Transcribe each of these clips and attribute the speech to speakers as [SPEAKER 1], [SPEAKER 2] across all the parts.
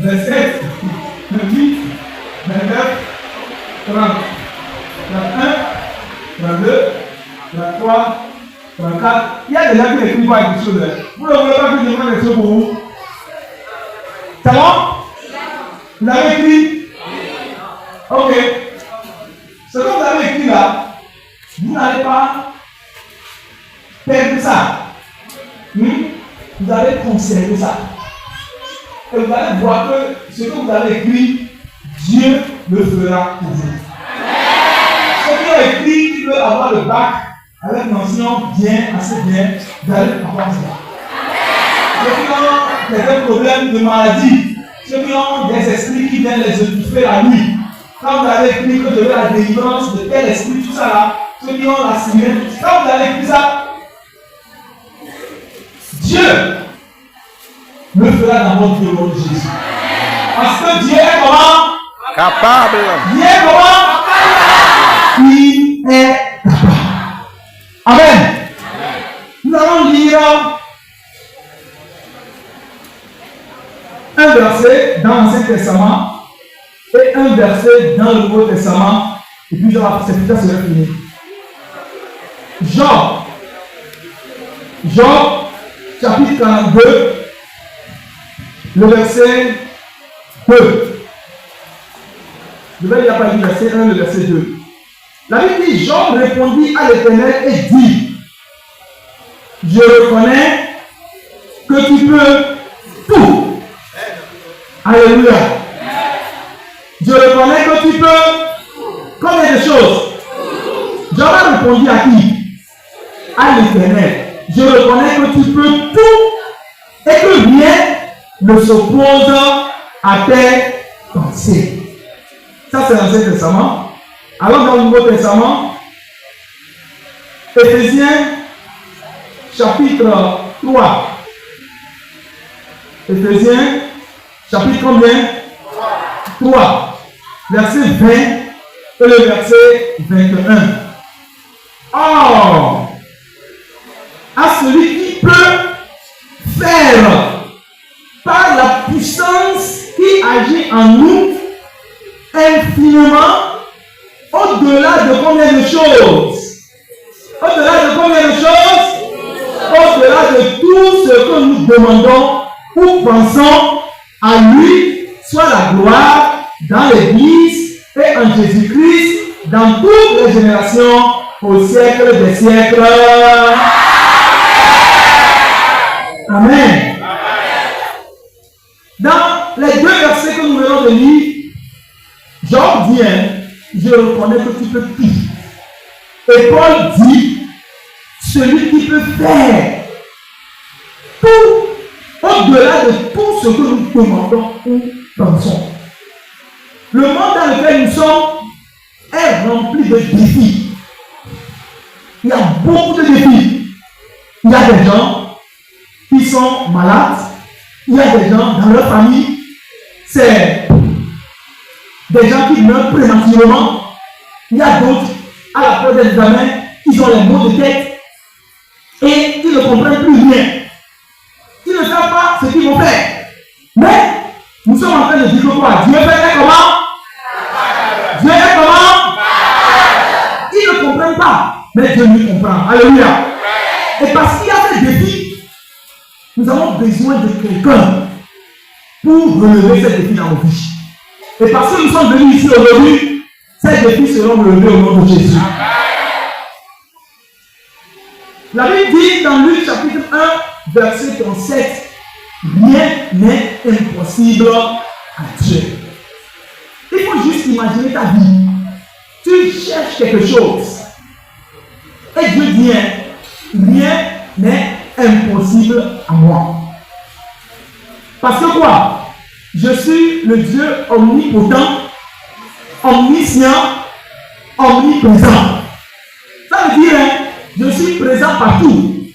[SPEAKER 1] 27, 28, 29, 30, 31, 32, 33, 34. Il y a des gens qui n'écrivent pas quelque chose. Vous ne voulez pas que je demande des choses pour vous? C'est bon? Vous avez écrit? Ok. Ce que vous avez écrit là, vous n'allez pas perdre ça. Vous allez conserver ça. Et vous allez voir que ce que vous avez écrit, Dieu le fera pour vous. Ceux qui ont écrit, qui veulent avoir le bac avec mention bien, assez bien, vous allez avoir ça. Ceux qui ont des problèmes de maladie, ceux qui ont des esprits qui viennent les occuper la nuit, quand vous avez écrit que je veux la délivrance de tel esprit, tout ça là, ceux qui ont la sirène, quand vous avez écrit ça, Dieu le fera dans votre vie au nom de Jésus. Parce que Dieu est comment?
[SPEAKER 2] Capable.
[SPEAKER 1] Dieu est comment? Il est capable. Amen. Nous allons lire un verset dans l'Ancien Testament et un verset dans le Nouveau Testament. Et puis, c'est plus tard, c'est fini. Job, chapitre 42, le verset 2. Je vais lire par le verset 1, le verset 2. La Bible dit, Job répondit à l'Éternel et dit, je reconnais que tu peux tout. Alléluia. Je reconnais que tu peux combien de choses? Job a répondu à qui? À l'Éternel. Je reconnais que tu peux tout et que rien ne s'oppose à tes pensées. Ça, c'est l'Ancien Testament. Alors, dans le Nouveau Testament, Éphésiens, chapitre 3. Éphésiens, chapitre combien? 3. Verset 20 et le verset 21. Or, à celui qui peut faire par la puissance qui agit en nous infiniment au-delà de combien de choses? Au-delà de combien de choses? Au-delà de tout ce que nous demandons ou pensons, à lui soit la gloire dans l'Église et en Jésus-Christ dans toutes les générations au siècle des siècles. Amen. Dans les deux versets que nous venons de lire, Job dit, je reconnais que tu peux tout. Et Paul dit, celui qui peut faire tout au-delà de tout ce que nous demandons ou pensons. Le monde dans lequel nous sommes est rempli de défis. Il y a beaucoup de défis. Il y a des gens qui sont malades. Il y a des gens dans leur famille. C'est des gens qui meurent prématurément. Il y a d'autres, à la fin des examens, ils ont les maux de tête et ils ne comprennent plus rien. Ils ne savent pas ce qu'ils vont faire. Mais nous sommes en train de dire que quoi? Dieu fait comment? Dieu est comment? Ils ne comprennent pas. Mais Dieu nous comprend. Alléluia. Et parce qu'il y a des défis, nous avons besoin de quelqu'un pour relever ces défis dans nos vies. Et parce que nous sommes venus ici aujourd'hui, ces défis seront relevés au nom de Jésus. La Bible dit dans Luc chapitre 1, verset 37, rien n'est impossible à Dieu. Il faut juste imaginer ta vie. Tu cherches quelque chose. Et Dieu dit, rien n'est impossible à moi. Parce que quoi? Je suis le Dieu omnipotent, omniscient, omniprésent. Ça veut dire, je suis présent partout.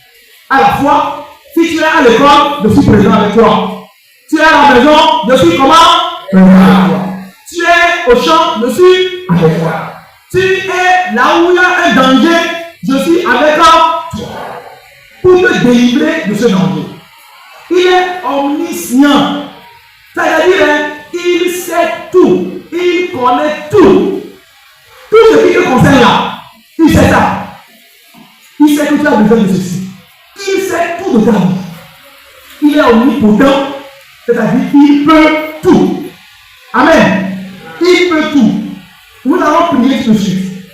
[SPEAKER 1] À la fois, si tu es à l'école, je suis présent avec toi. Tu es à la maison, je suis comment? Présent avec toi. Tu es au champ, je suis avec toi. Tu es là où il y a un danger, je suis avec toi pour te délivrer de ce danger. Il est omniscient. C'est-à-dire, tout. Il connaît tout. Tout ce qui te concerne là, il sait ça. Il sait que tu as besoin de ceci. Il sait tout de ta vie. Il est omnipotent, c'est-à-dire qu'il peut tout. Amen. Il peut tout. Nous allons prier tout de suite.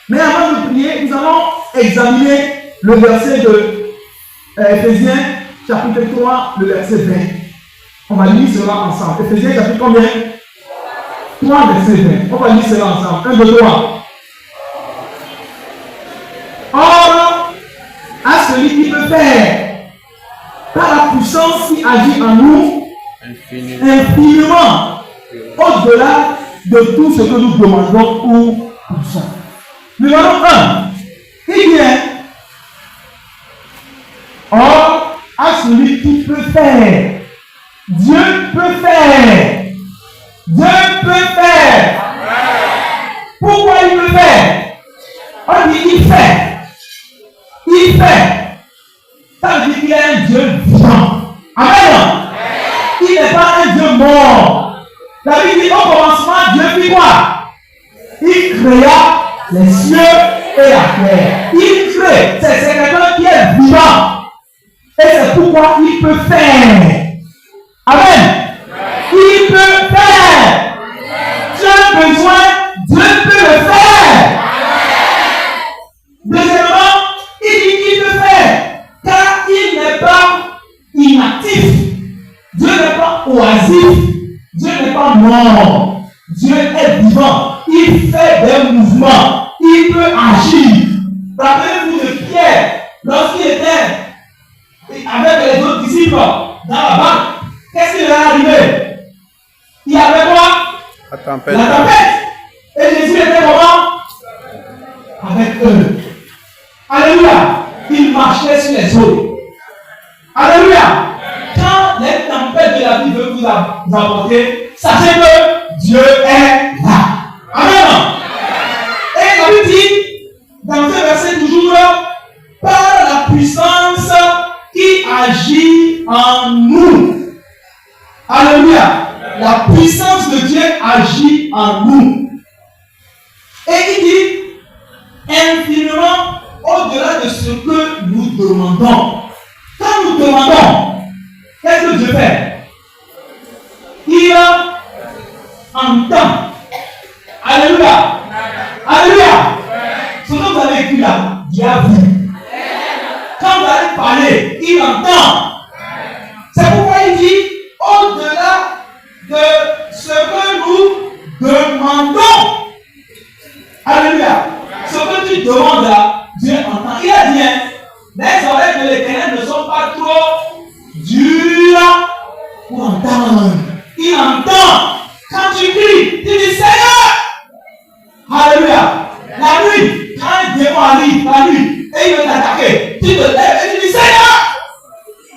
[SPEAKER 1] Mais avant de prier, nous allons examiner le verset de Éphésiens, chapitre 3, le verset 20. On va lire cela ensemble. Éphésiens, chapitre combien? 3, verset 20. On va lire cela ensemble. 1, 2, 3. Or, à celui qui peut faire, par la puissance qui agit en nous, infiniment, au-delà de tout ce que nous demandons ou pensons. Numéro 1, il vient. Or, à celui qui peut faire, Dieu peut faire. Dieu peut faire. Pourquoi il peut faire? On dit il fait. Il fait. Ça veut dire qu'il est un Dieu vivant. Amen. Il n'est pas un Dieu mort. La Bible dit au commencement, Dieu fit quoi? Il créa les cieux et la terre. Il crée. C'est quelqu'un qui est vivant. Et c'est pourquoi il peut faire. Amen. Il peut faire. Tu as besoin, Dieu peut le faire. Deuxièmement, il dit qu'il peut faire. Car il n'est pas inactif. Dieu n'est pas oisif. Dieu n'est pas mort. Dieu est vivant. Il fait des mouvements. Il peut agir. Rappelez-vous de Pierre, lorsqu'il était avec les autres disciples dans la barque. Qu'est-ce qui est arrivé? Il y avait quoi? La tempête. Et Jésus était comment? Avec eux. Alléluia. Il marchait sur les eaux. Alléluia. Quand les tempêtes de la vie veulent vous apporter, sachez que Dieu est là. Amen. Et la Bible dit, dans ce verset toujours, par la puissance qui agit en nous. Alléluia. La puissance de Dieu agit en nous. Et il dit infiniment au-delà de ce que nous demandons. Quand nous demandons, qu'est-ce que Dieu fait? Il entend. Alléluia. Alléluia. Ce que vous avez écrit là, Dieu a vu. Quand vous allez parler, il entend. C'est pourquoi il dit au-delà de ce que nous demandons. Alléluia. Ce que tu demandes là, Dieu entend. Il a dit, hein, les oreilles de l'Éternel ne sont pas trop dures pour entendre. Il entend. Quand tu cries, tu dis Seigneur. Alléluia. La nuit, quand un démon arrive la nuit et il veut t'attaquer, tu te lèves et tu dis Seigneur.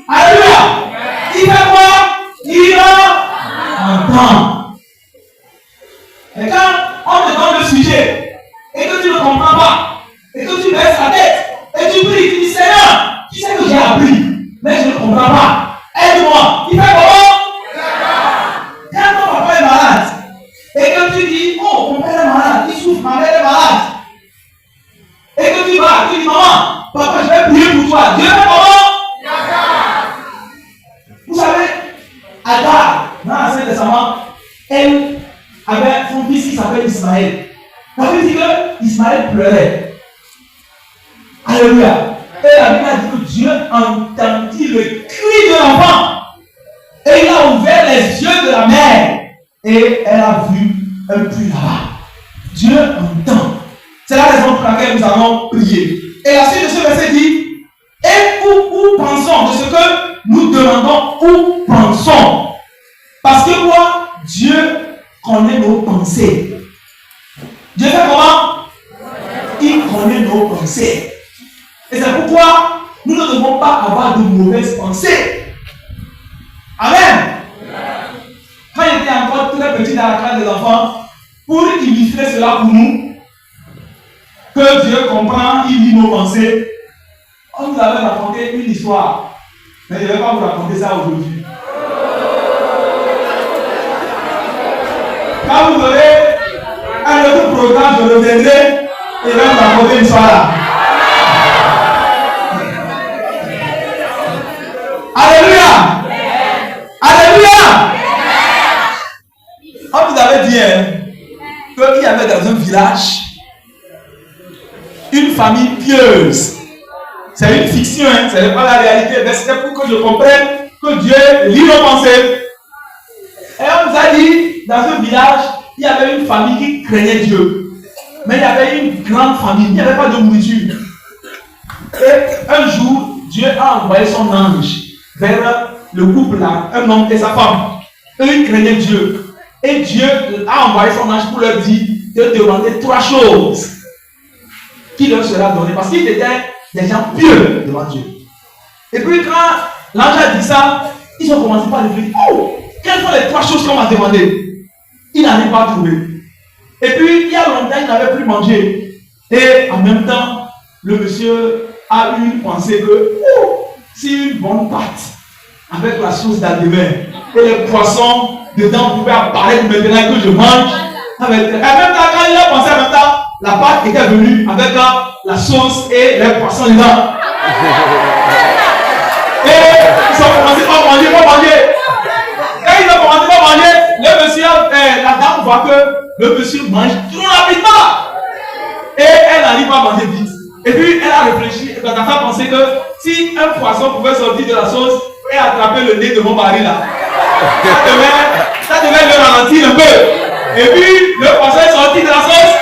[SPEAKER 1] Alléluia. Il fait quoi? Il entend. Et quand on te donne le sujet et que tu ne comprends pas, et que tu baisses la tête, et tu pries, tu dis Seigneur, tu sais que j'ai appris, mais je ne comprends pas. Aide-moi. Il fait comment? Quand ton papa est malade, et que tu dis, oh, mon père est malade, il souffre, ma mère est malade, et que tu vas, tu dis, maman, papa, je vais prier pour toi. Dieu fait comment? Vous savez, Agar, dans l'Ancien Testament, elle avait son fils qui s'appelle Ismaël. Ça veut dire que Ismaël pleurait. Alléluia. Et la Bible a dit que Dieu entendit le cri de l'enfant. Et il a ouvert les yeux de la mère. Et elle a vu un puits là-bas. Dieu entend. C'est la raison pour laquelle nous allons prier. Et la suite de ce verset dit, et où pensons de ce que nous demandons, où pensons. Parce que quoi? Dieu connaît nos pensées. Dieu fait comment? Il connaît nos pensées. Et c'est pourquoi nous ne devons pas avoir de mauvaises pensées. Amen. Quand j'étais encore très petit dans la classe des enfants, pour illustrer cela pour nous, que Dieu comprend, il lit nos pensées, on nous avait raconté une histoire. Mais je ne vais pas vous raconter ça aujourd'hui. Quand vous aurez un autre programme, je reviendrai et je vais vous raconter une soirée là. Alléluia! Alléluia! On vous avait dit qu'il y avait dans un village une famille pieuse. C'est une fiction, ce n'est pas la réalité, mais c'était pour que je comprenne que Dieu lit nos pensées. Et on nous a dit, dans un village, il y avait une famille qui craignait Dieu. Mais il y avait une grande famille, il n'y avait pas de nourriture. Et un jour, Dieu a envoyé son ange vers le couple là, un homme et sa femme. Eux, ils craignaient Dieu. Et Dieu a envoyé son ange pour leur dire de demander 3 choses qui leur sera donné. Parce qu'ils étaient des gens pieux devant Dieu. Et puis quand l'ange a dit ça, ils ont commencé par réfléchir. Oh, quelles sont les 3 choses qu'on m'a demandé? Ils n'arrivent pas à trouver. Et puis il y a longtemps, il n'avait plus mangé. Et en même temps, le monsieur a eu une pensée que si une bonne pâte avec la sauce d'alguin et les poissons dedans pouvaient apparaître maintenant que je mange. En même temps, quand il a pensé en même temps, la pâte était venue avec la sauce et les poissons dedans. Et ils ont commencé à manger, Quand ils ont commencé à manger, le monsieur, la dame voit que le monsieur mange trop rapidement. Et elle n'arrive pas à manger vite. Et puis elle a réfléchi, elle a pensé que si un poisson pouvait sortir de la sauce et attraper le nez de mon mari là, ça devait le ralentir un peu. Et puis le poisson est sorti de la sauce.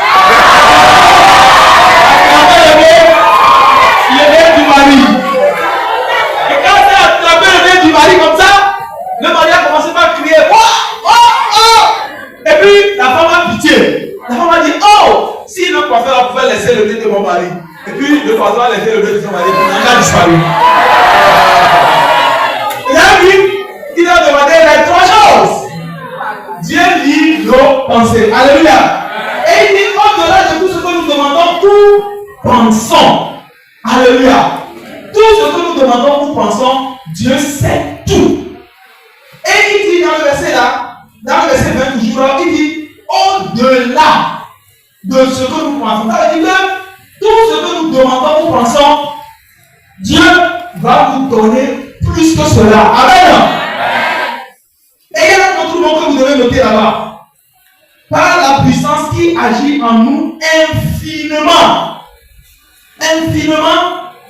[SPEAKER 1] Le nez du mari. Et quand elle a attrapé le nez du mari comme ça, le mari a commencé par crier oh, oh, oh. Et puis la femme a pitié. La femme a dit oh, si le poisson pouvait laisser le nez de mon mari. Et puis le poisson a laissé le nez de son mari. Il a disparu. Il a dit, il a demandé les 3 choses. Dieu lit nos pensées. Alléluia. Et il dit au-delà de tout ce que nous demandons, nous pensons. Alléluia. Tout ce que nous demandons, nous pensons, Dieu sait tout. Et il dit dans le verset là, dans le verset 20 toujours, il dit au-delà de ce que nous pensons. Ça veut dire que tout ce que nous demandons, nous pensons, Dieu va nous donner plus que cela. Amen. Et il y a un autre mot que vous devez noter là-bas. Par la puissance qui agit en nous infiniment. Infiniment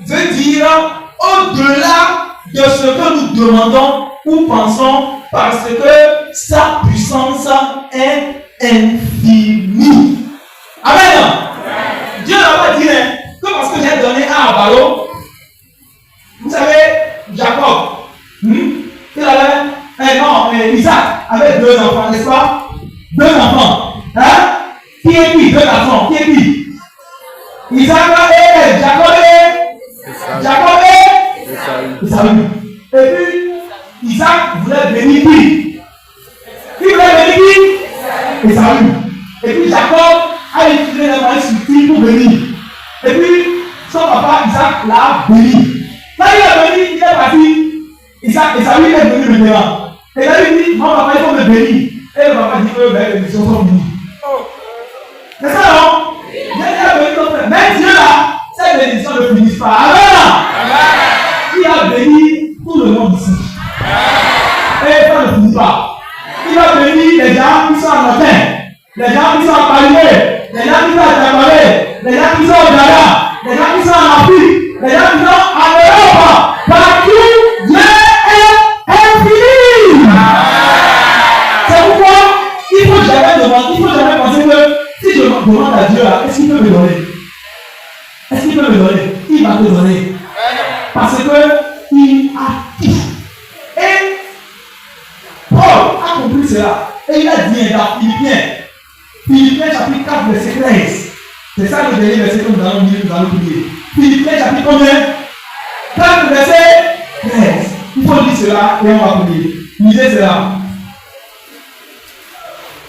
[SPEAKER 1] veut dire au-delà de ce que nous demandons ou pensons, parce que sa puissance est infinie. Amen. Dieu n'a pas dit que parce que j'ai donné un ballon, vous savez, Jacob, il avait, Isaac avait 2 enfants, n'est-ce pas? 2 enfants. Hein? Qui est qui? 2 garçons. Qui est qui? Isaac et Jacob et Esaü. Et puis, Isaac voulait bénir qui? Qui voulait bénir qui? Esaü. Et puis, Jacob a utilisé les moyens subtils pour bénir. Et puis, son papa Isaac l'a béni. Quand il a béni, il est parti. Esaü est venu maintenant. Et là, il dit, mon papa, il faut me bénir. Et le papa dit que les bénédictions sont bénies. C'est ça, non? Mais Dieu là, ces bénédictions ne finissent pas. Amen. Il a béni tout le monde ici. Et ça ne finit pas. Il a béni les gens qui sont en matin, les gens qui sont en Palais, les gens qui sont à Tabalé, les gens qui sont au Ghana, les gens qui sont en Afrique, les gens qui sont en Europe. Partout, Dieu est infini. C'est pourquoi il ne faut jamais demander, il ne faut jamais penser que si je demande à Dieu, est-ce qu'il peut me donner? Est-ce qu'il peut me donner? Il va te donner. Parce qu'il a tout. Et Paul a compris cela. Et il a dit dans Philippiens chapitre 4, verset 13. C'est ça le dernier verset que nous allons lire, nous allons prier. Philippiens chapitre combien? 4, verset 13. Il faut lire cela et on va prier. Lisez cela.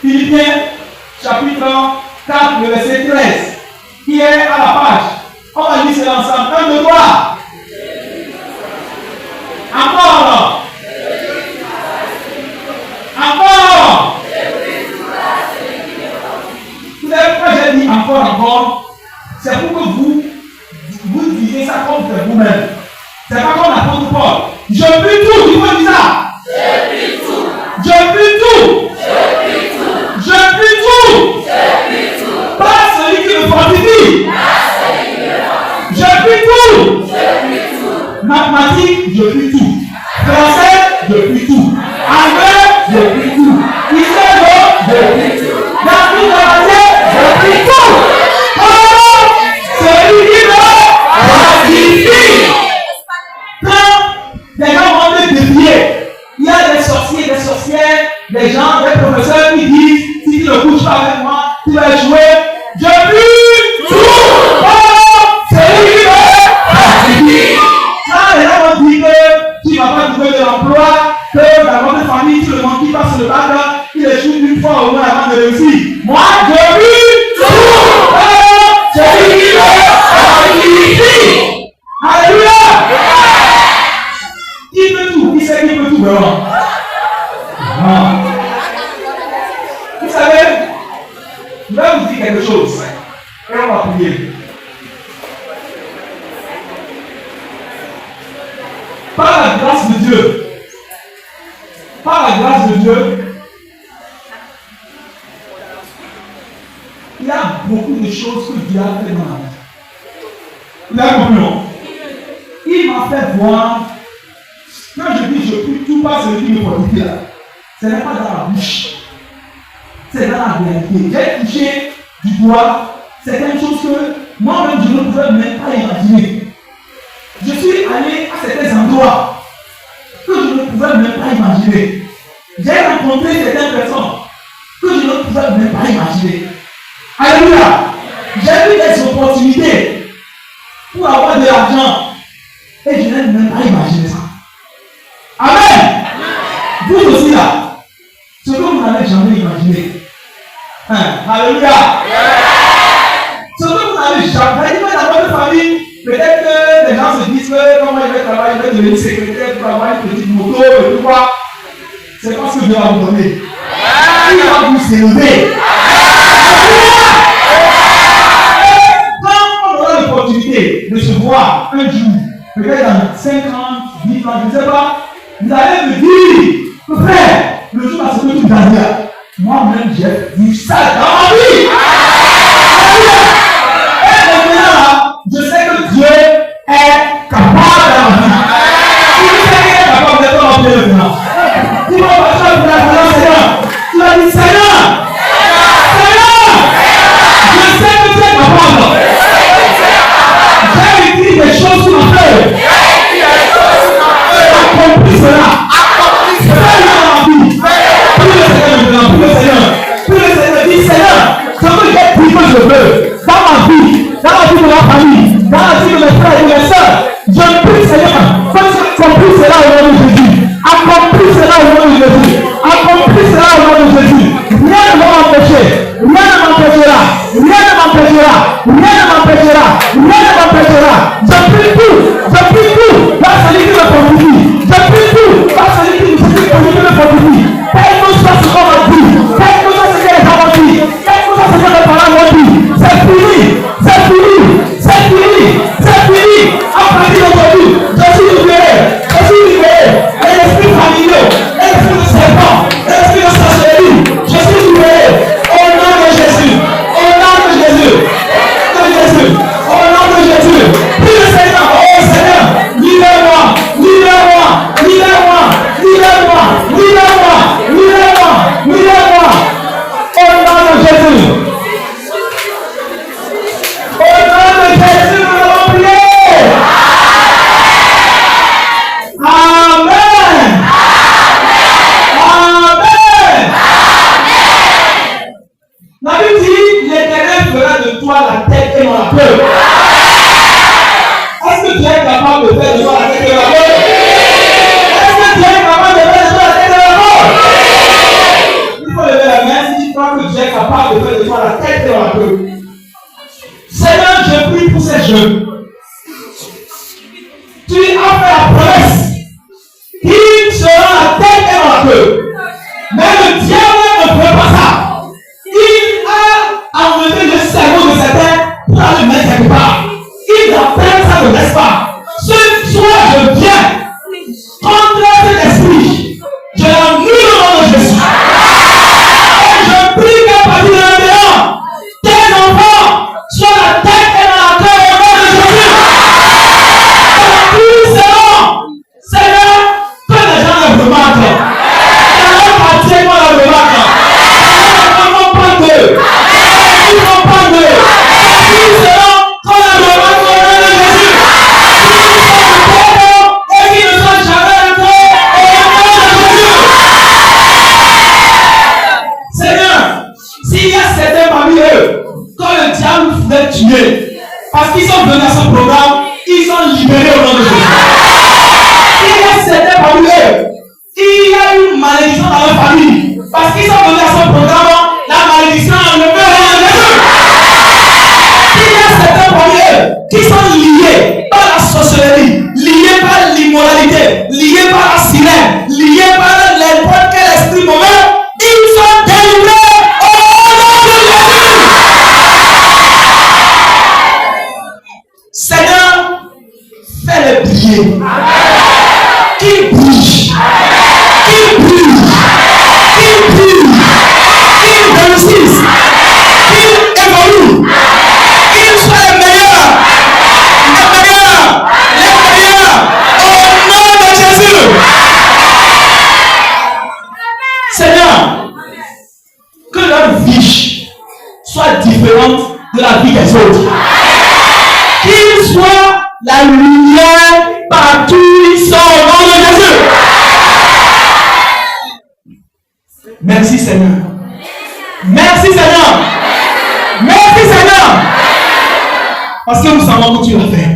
[SPEAKER 1] Philippiens chapitre 4, verset 13. Qui est à la page. On va lire cela ensemble. 1, 2, 3. Encore. Encore. vous-même. C'est pas comme l'apôtre Paul. Je prie tout, il faut dire ça. Je prie tout. Je prie tout. Je prie tout. Pas celui qui me fortifie. Je prie tout. Mathématiques, je prie tout. Français, je prie tout. Anglais, je prie tout. Israël, je prie tout. David, je prie tout. Oh, celui qui me fortifie. Quand les gens vont te défier, il y a des sorciers, des sorcières, des gens, des professeurs qui disent si tu ne couches pas avec moi, tu vas échouer. Je prie tout. Oh, celui qui me fortifie. Quand les gens vont dire que tu ne vas pas trouver de l'emploi, que dans votre famille, tu le manques qui passe le bac, il échoue une fois au moins avant de réussir. Moi, je prie tout. Oh, celui qui me fortifie. Alléluia. Qui peut tout? Qui sait qui peut tout vraiment? Vous savez, je vais vous dire quelque chose. Et on va prier. Par la grâce de Dieu, il y a beaucoup de choses que Dieu a fait dans la vie. Vous avez compris, non? Il m'a fait voir. Quand je dis je prie tout par celui qui me fortifie là, ce n'est pas dans la bouche, c'est dans la réalité. J'ai touché du doigt certaines choses que moi-même je ne pouvais même pas imaginer. Je suis allé à certains endroits que je ne pouvais même pas imaginer. J'ai rencontré certaines personnes que je ne pouvais même pas imaginer. Alléluia! J'ai eu des opportunités pour avoir de l'argent et je n'ai même pas imaginé ça. Amen. Vous aussi là, ce que vous n'avez jamais imaginé. Alléluia. Ce que vous n'avez jamais imaginé dans votre famille, peut-être que les gens se disent que comment il va travailler, il va devenir secrétaire pour avoir une petite moto et tout quoi. C'est pas ce que Dieu va vous donner. Il va vous élever. Quand on aura l'opportunité de se voir un jour, peut-être dans 5 ans, 10 ans, je ne sais pas, vous allez me dire, frère, le jour à ce que tu vas dire, moi-même j'ai vu ça dans ma vie. Et maintenant, je sais que Dieu est capable de la vie. Si tu sais qu'il est capable de te remplir maintenant, tu vas passer pour la présence Seigneur. Tu vas dire Seigneur, je sais que tu es capable. J'ai écrit des choses sur ma feuille. Accomplis cela. Fais-le dans la vie. Prie le Seigneur maintenant. Prie le Seigneur. Dis Seigneur, ce que j'ai pris que je veux dans ma vie de ma famille, dans la vie de mes frères et de mes soeurs, je prie Seigneur, que tu accomplis cela au nom de Jésus. Accomplis cela au nom de Jésus. Accomplis cela au nom de Jésus. Rien ne va m'empêcher. Rien ne m'empêchera. Rien ne m'empêchera. Rien ne m'empêchera. Rien ne m'empêchera. Je prie tout. Je prie tout. Par celui qui me fortifie. Je prie tout. Par celui qui me fortifie. Quel que soit ce qu'on m'a dit. Quel que soit ce que les gens m'ont dit. Quel que soit ce que les parents m'ont dit. C'est fini. C'est fini. C'est fini. C'est fini. À partir d'aujourd'hui, je suis libéré. Je suis libéré. Et l'esprit familial, l'esprit de serpent, l'esprit de sorcellerie, je suis libéré. Au nom de Jésus. Au nom de Jésus. Au nom de Jésus. Au nom de Jésus. Prie le Seigneur. Oh Seigneur, libère-moi. Libère-moi. Libère-moi. Libère-moi. Libère-moi. Libère-moi. Libère-moi. Au nom de Jésus. Au nom de Jésus, nous allons prier. Amen. Amen. La Bible dit, l'Éternel fera de toi la tête et non la queue. Est-ce que tu es capable de faire de toi la tête et la queue? Est-ce que tu es capable de faire de toi la tête et la queue? Il faut lever la main si tu crois que tu es capable de faire de toi la tête et la queue. Seigneur, je prie pour ces jeunes. Tu as fait la promesse qu'il sera la tête et la queue. Mais le diable ne fait pas ça. Il a enlevé le cerveau de certains pour aller mettre quelque part. Il a fait ça ne reste pas. Ceux Dieu, quand le diable voulait tuer, parce qu'ils sont venus à ce programme, ils sont libérés au nom de Jésus. Il y a certains parmi eux, il y a une malédiction dans leur famille, parce qu'ils sont venus à ce programme, la malédiction est enlevée au nom de Jésus. Il y a certains parmi eux qui sont liés par la sorcellerie, liés par l'immoralité, liés par la sirène, liés par n'importe quel esprit mauvais, ils sont délivrés au nom de Jésus. Seigneur, fais-les briller. Qu'ils brillent, qu'ils brillent, qu'ils brillent, qu'ils réussissent, qu'ils évoluent, qu'ils soient les meilleurs, au nom de Jésus. Seigneur, que leur vie soit différente de la vie des autres. Qu'ils soient la lumière partout où ils sont au nom de Jésus. Merci Seigneur. Merci Seigneur. Merci Seigneur. Parce que nous savons que tu l'as fait.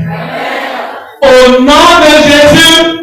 [SPEAKER 1] Au nom de Jésus.